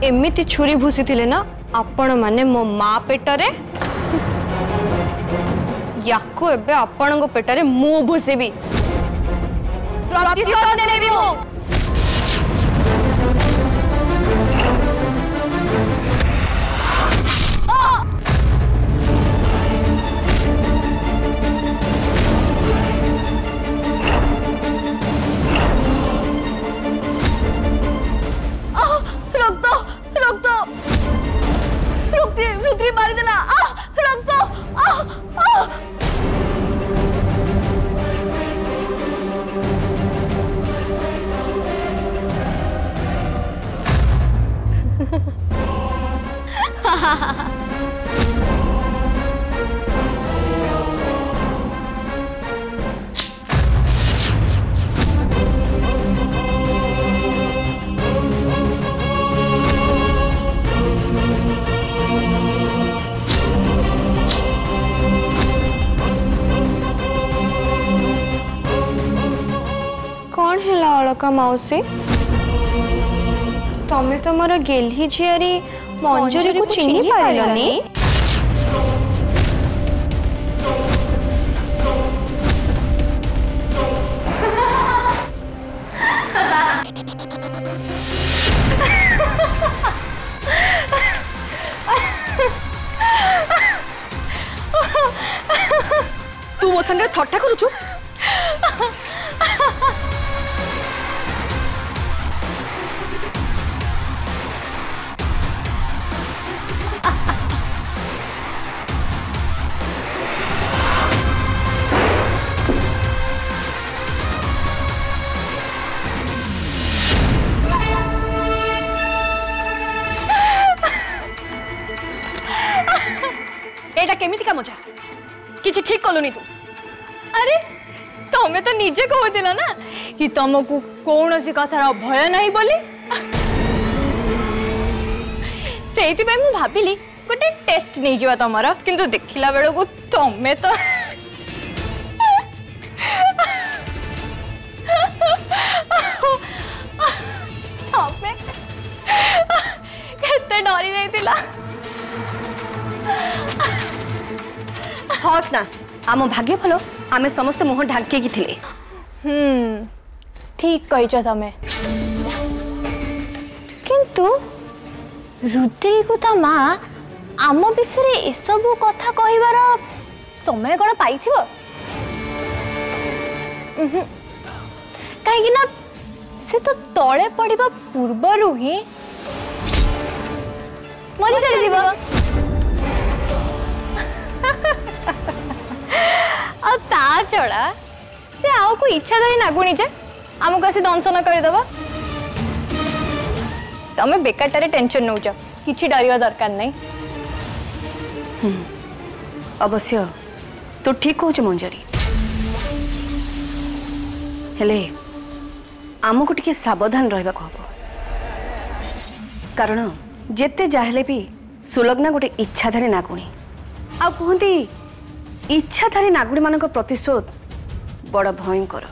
एमिति छुरी भूसी थिले ना आपण माने मो माँ पेटरे याकू एबे आपण गो पेटरे मु भूसीबी प्रतिशोध देबी मु। रुद्री मारी देला रक्त कौन है अलका मौसी तमें तो मोर गेल्ही झियारी मंजरी को चिन्ह पाइलनी। तू मो संगे थट्टा करूछु? एटा केमिति का मजा किछि ठीक कलुनी तू? अरे तमें तो निजे कहूला ना कि तुमको कौन सी कथार भय नहीं बोली से मु भाविली गोटे टेस्ट नहीं जावा तुमर किंतु देखिला बेल को तमें तो केते डरी जाइतिला। हस ना आम भाग्य भल आमे समस्त मुह ढांके की थिले। ठीक कहिछ तमे किंतु रुद्री को ता माँ आम विषय ए सब कथा कहिबार समय कौन पाइथिबो? कहीं ना से तो तले पड़िबा पूर्वरु ही मरी जाइथिबो। और ता छड़ा से आउ को इच्छा धरी नागुणी जे आमको आसी दंशन करदेव। तमें बेकारटारे टेंशन नौ किसी डरवा दरकार नहीं। अवश्य तू ठीक कहूच मंजरी हेले आमको टिके सावधान रहा हम कारण जेते जाहले भी सुलग्ना गोटे इच्छाधारी नागुणी आ कहती इच्छाधारी नागुणी मान प्रतिशोध बड़ भयंकर।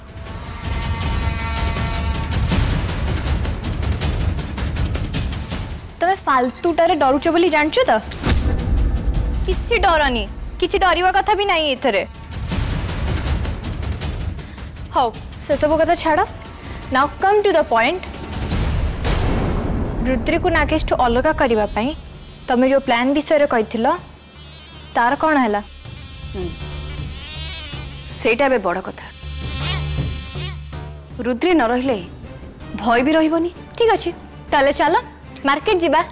तमें फालतूटारे डरुच बोली जानछ तो किसी डरनी किसी डरवा कथा भी नहीं एथरे। हौ से सब कथा छाड़ now come to the point. Rudri को नागेश ठू अलग करबा पई तमे जो प्लान विषय कही तार कौन है? सेटा बे बड़ कथा। रुद्री न रहिले भय भी रहिबनी। ठीक अच्छे ताले चलो मार्केट जीवा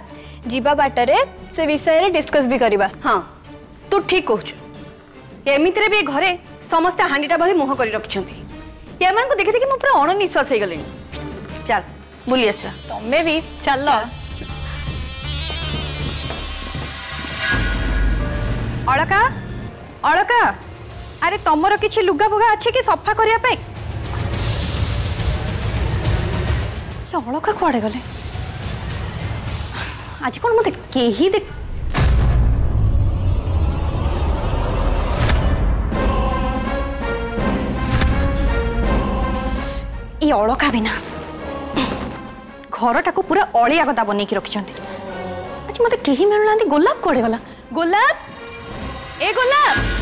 जीवा बाटरे से विषय रे डिस्कस भी करबा। हाँ तू ठीक कहूच एमितरे भी घरे समस्त हांडीटा भली मुह करी रखिछंती या मान को देखि देखि मु पूरा अणनिश्वास हे गलेनी। चल बुली आसरा तमे भी चलो। अलका अलका अरे तमर किछि लुगा फुगा अच्छे कि सफा करिया पे? ये अलका कुआडे गले आज कौन मत केही देख ये अलका बिना घरटा को पूरा अलिया गदा बनै कि रखिछंती। कि मत कहीं मिलना गोलाप कड़े गला गोलाप ए गोलाप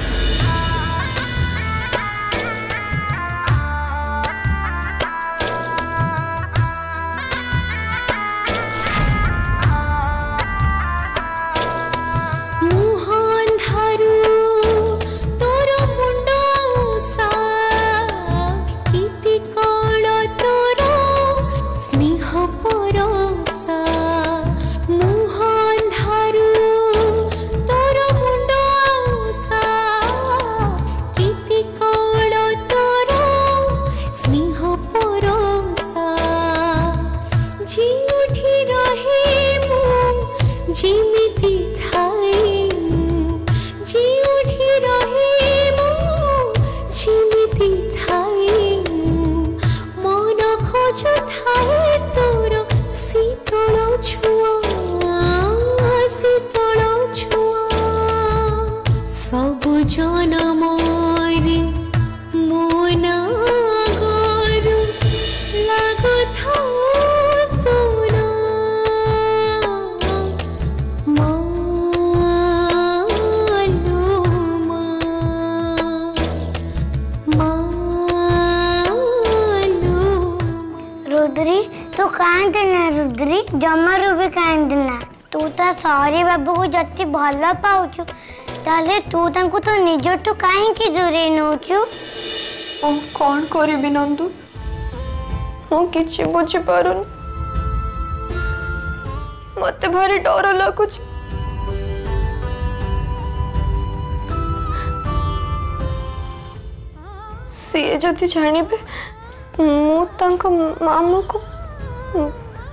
रुद्री जमारू भी कांदना तू तो सॉरी बाबू को जति भल पाउछु ताले तू तांको तो निजटू काहे की दूरे नौचु ओ कौन करिबि नंदू मो किछि बुझि पारुन मते भारी डर लागुछ सी जदि जानिबे मु तांको मामू को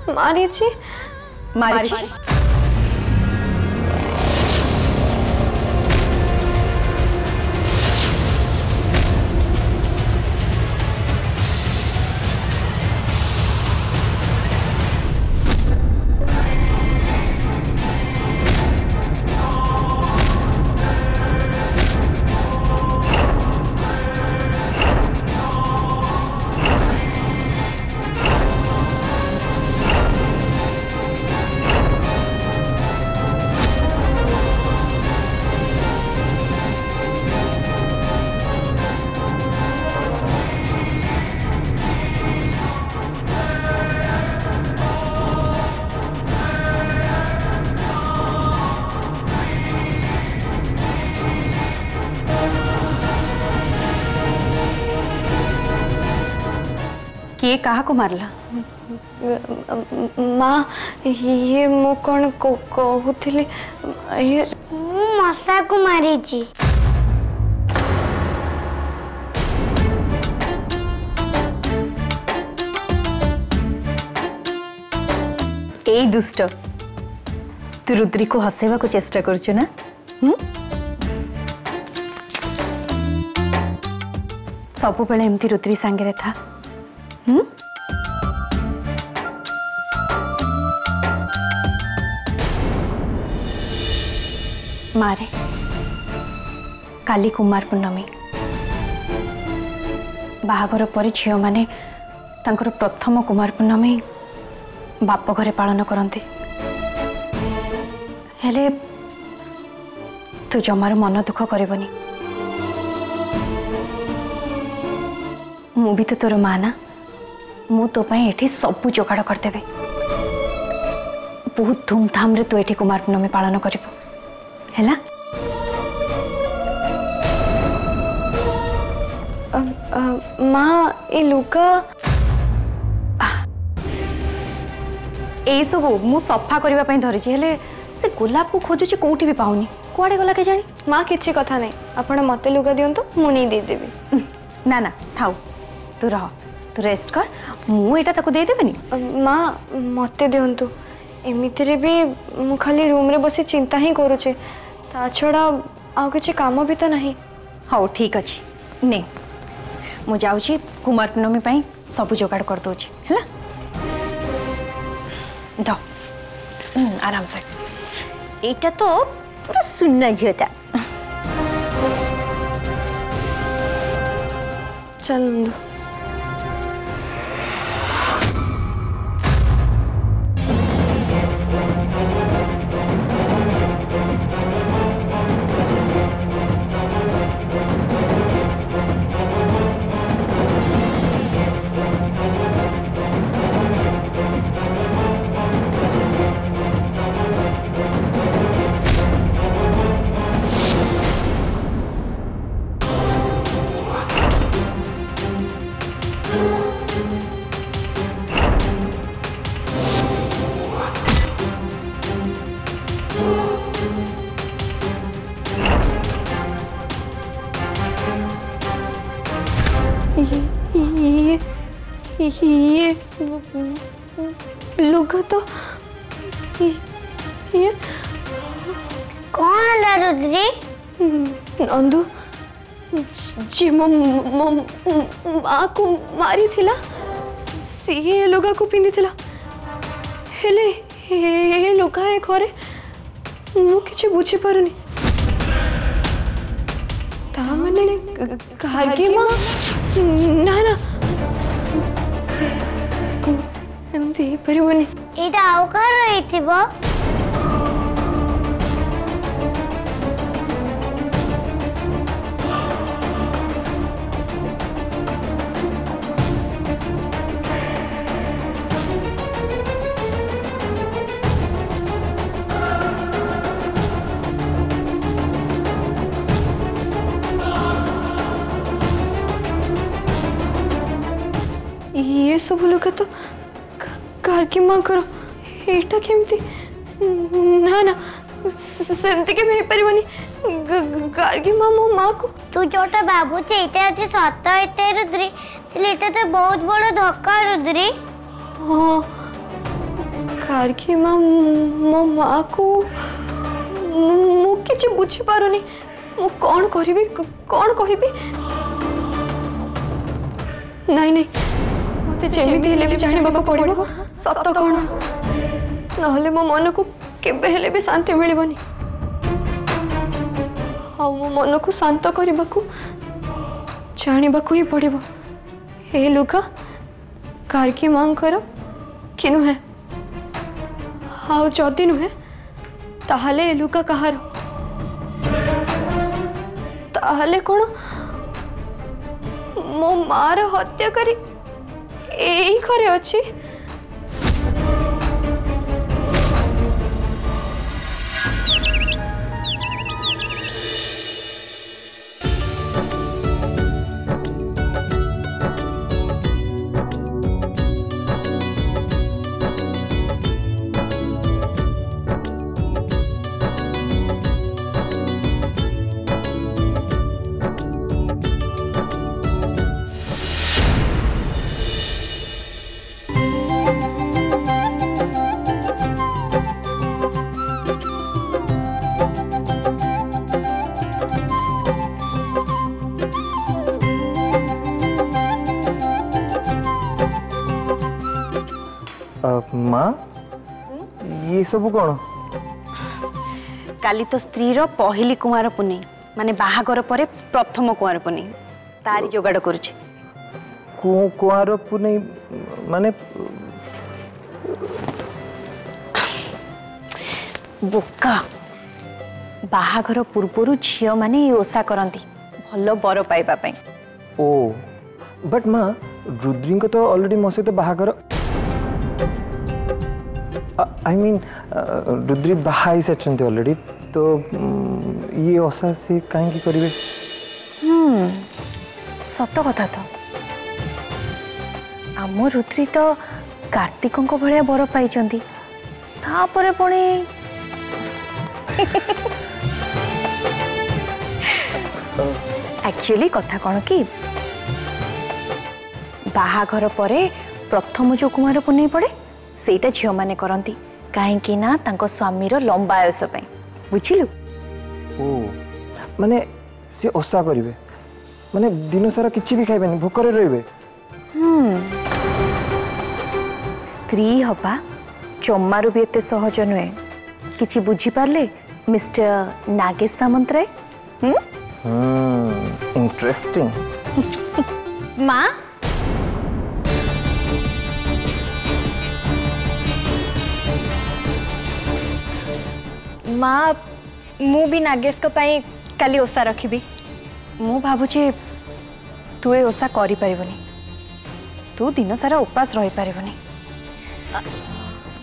मारी किए कहा को मारला माँ ये मु कौन कहूली ये मशा को मारी ए दुष्ट तू रुद्री को हसेवा को चेष्टा करछु ना सब बेले एमती रुद्री सांगे था मारे काली कुमार पूर्णमी बाहागर पर झील माने तांकर प्रथम कुमार पूर्णमी बाप घरे पालन करती हेले तू जमार मन दुख करबनी मु भी तो तोर माँ ना मु तो पाई एठी सबु जोगाड़ करदेबे बहुत धूमधाम रे तू एठी कुमार पूर्णमी पालन करिबो हैला माँ ए लुका ए सब मु सफा करबा पई धरिछि हेले से गोलाप को खोजुछि कोठी भी पाउनी कुआडे गला के जानी माँ किछि कथा नहीं आपण मते लुगा दियंतु मु नहीं दे देबी ना ना थाउ तू रह तू रेस्ट कर मु एटा ताको दे देबनी माँ मते दियंतु एमितिरे भी मु खाली रूम रे बसी चिंता ही करूचे ता छड़ा आउ किछि काम भी तो नहीं हौ ठीक अछि ने मु जाउछि कुमार पूर्णमी पई सब जोगाड़ कर दोछि हैला दो आराम से एटा तो पूरा सुन्ना झियोता चल नंदू ये लुगा तो ये कौन है रुद्री? नंदू जी मो माँ को मारी थिला सी लुगा को पिंधि थिला हेले हे लुगा ए घरे मु किछि बुझी पारुनी ता माने गार्गी माँ ना ना एमती ही परिवनी एटा आउ कर रही थी वो ये सब लोग तो गार्गी माँ करो एटा केमती ना ना सेमती के में परिवनी गार्गी माँ मो माँ को तू जोटा बाबू चे इते अति सत्ता इते रुद्री चले इते तो बहुत बड़ा धक्का रुद्री। हाँ गार्गी माँ मो माँ को मु किछि बुझी पारुनी मु कौन करिबी कौन कहिबी नहीं नहीं मते जेमिति हेले भी जाने बाबा पड़िबो सत्य कौन नहले मो मन को केबे हेले भी शांति मिलबनी हाँ मो मन को शांत करबाकू जानिबाकू ही पड़िबो हे लुगा गार्गी मांकर कि नुहे हाँ जदि नुहे ताहले लुगा कहार ताहले कौन मो मार हत्या करी एई घरे अछि माँ ये सब कौन काली तो स्त्री रो पहली कुमार पुनी माने बाहागर परे प्रथम कुमार पुनी तारी जोगाड़ करुचे कुआर पुनी माने बोका बाहागर पूर्वरु झियो माने ओसा करंती भलो बर पाइबा पई ओ बट माँ रुद्री को तो ऑलरेडी मो सहित बाहागर आई मीन रुद्री बाहा सारी ऑलरेडी तो ये ओसा से कहीं करेंगे सत कथा तो आम रुद्री तो कार्तिक भाया बर पाई पुणी एक्चुअली कथा कौन कि बाहाघर परे प्रथम जो कुमार पुनी पड़े सेटा झील मैंने करती कहीं ना तांको स्वामी रो लंबा आयुष बुझिलु ओ माने से ओसा करिवे माने दिन सारा किछि भी खाइबेनी भूखरे रहिबे स्त्री हवा जमारू भी एते सहज नुहे किछि बुझी पारले मिस्टर नागेश सामंतराय इंटरेस्टिंग माँ माँ मु भी नागेश को पाई काली ओसा रखी मु भावुचे तू ए ओसा करि परिबनी तू दिन सारा उपास रही परिबनी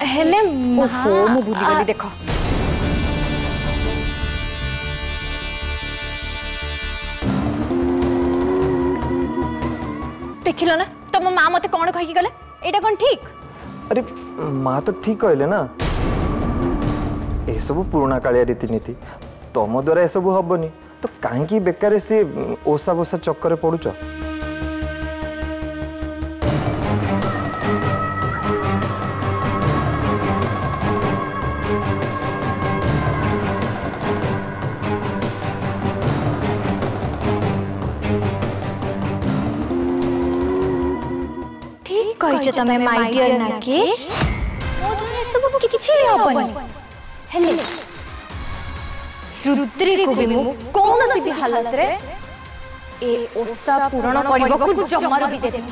हेले ओहो मु भूली गली देखो देखिल ना तुम माँ मते कौन कही गले एटा कौन ठीक अरे माँ तो ठीक कहले ना ये सब पुराणा कालिया रीतिनीति तुम द्वारा सब हेनी तो कहीं बेकार से ओसा बोसा चक्कर पड़ुच ठीक कहिछ तमे माय डियर नागेश मो द्वारा सब किछि हबनी हेले रुद्री को भी मु कोन सी हालत रे ए ओसा पूर्ण करबो जमार भी दे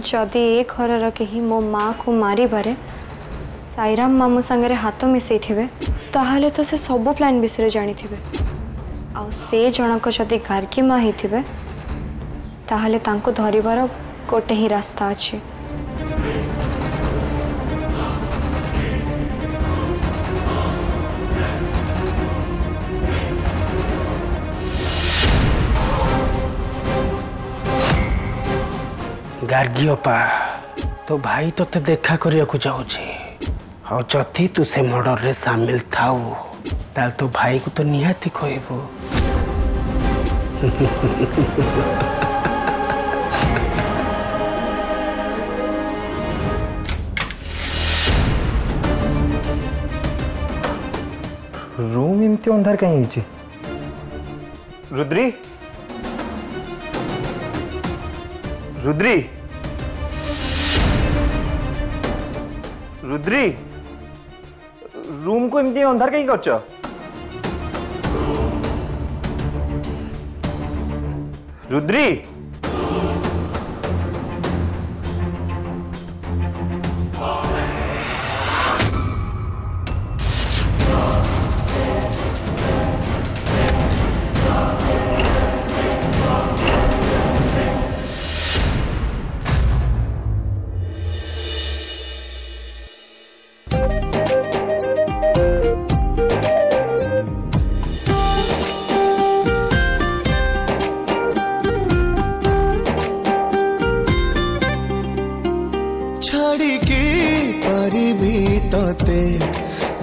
जदि ए घर कहीं मो माँ को मारी बारे साईराम मामू सांगे हाथ मिसई थे ताहले तो से सब प्लान विषय जानी थे आ से जनक जदि गार्गी माँ होते ताहले तांको धरिबार गोटे ही रास्ता अच्छे। गार्गी अपा तो भाई तोते देखा करिया को जाउछे और जति तू से मर्डर रे शामिल थाउ ताल तो भाई को तो निहाती कहबो। रूम इमती अंधार कहीं होची रुद्री रुद्री रुद्री रूम को इमती अंधार कहीं करछ रुद्री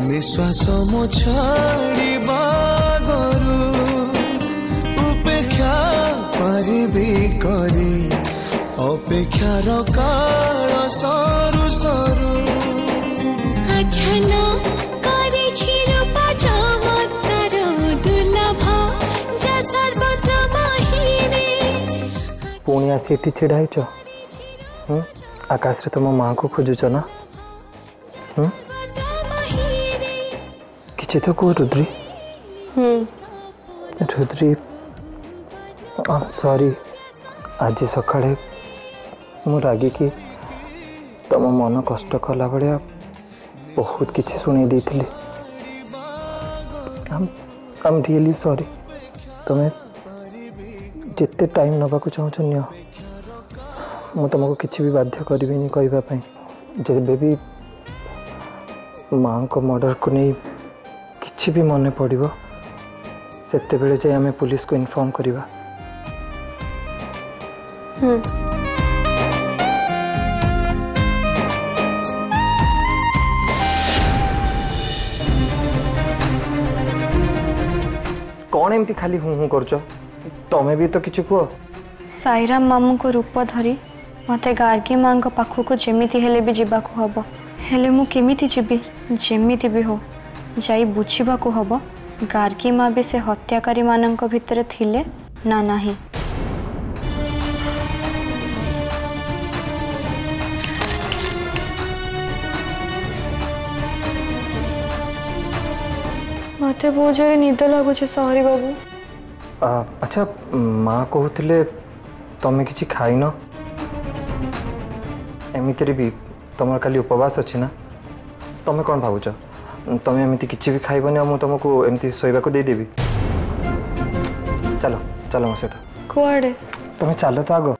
निश्वास मो छाड़ी बागरू उपेक्षा पारिबी करी अपेक्षार काल सरू सरू अच्छना करे छिरुपा चमत्कार दुर्लभ जा सर्वत्र महिने पुणी आसी एठी छिड़ा हेछ आकाश रे तुम माँ को खोजुच ना किछि तो को रुद्री रुद्री सॉरी आज सकाळे मु रागी की तुम मन कष्ट कला भाया बहुत किसी शुणी देती I'm really sorry तुम्हें जिते टाइम नवाक चाहूँ नि मु तुमको किसी भी बाध्य करी कहवाई जब भी माँ को मर्डर को नहीं किसी भी मन पड़ो सेते बेले जाए आम पुलिस को इन्फॉर्म करवा। कौन एमती खाली हूँ कर तमें भी तो किसी कह साईराम मामू को रूप धरी मते गार्गी माँ पाखक जमीती हेले भी जावाक हम हेले मु केमिति जीवी जेमिति भी हो जाई बुझा को हम गार्गी माँ भी से हत्याकारी मानक भितर थिले ना नाही। मते बहुत जोरे निद लगुच सॉरी बाबू। अच्छा माँ कहते तमें किसी खाइन एमती भी तुम खाली उपवास अच्छी ना तुम्हें कौन भावुच तुम्हें एमती किसी भी खाइबनी और मुझे तुमको एमती शोवा को देदेवी चलो चलो मो सहित कुआड़े तुम्हें चलो तो आग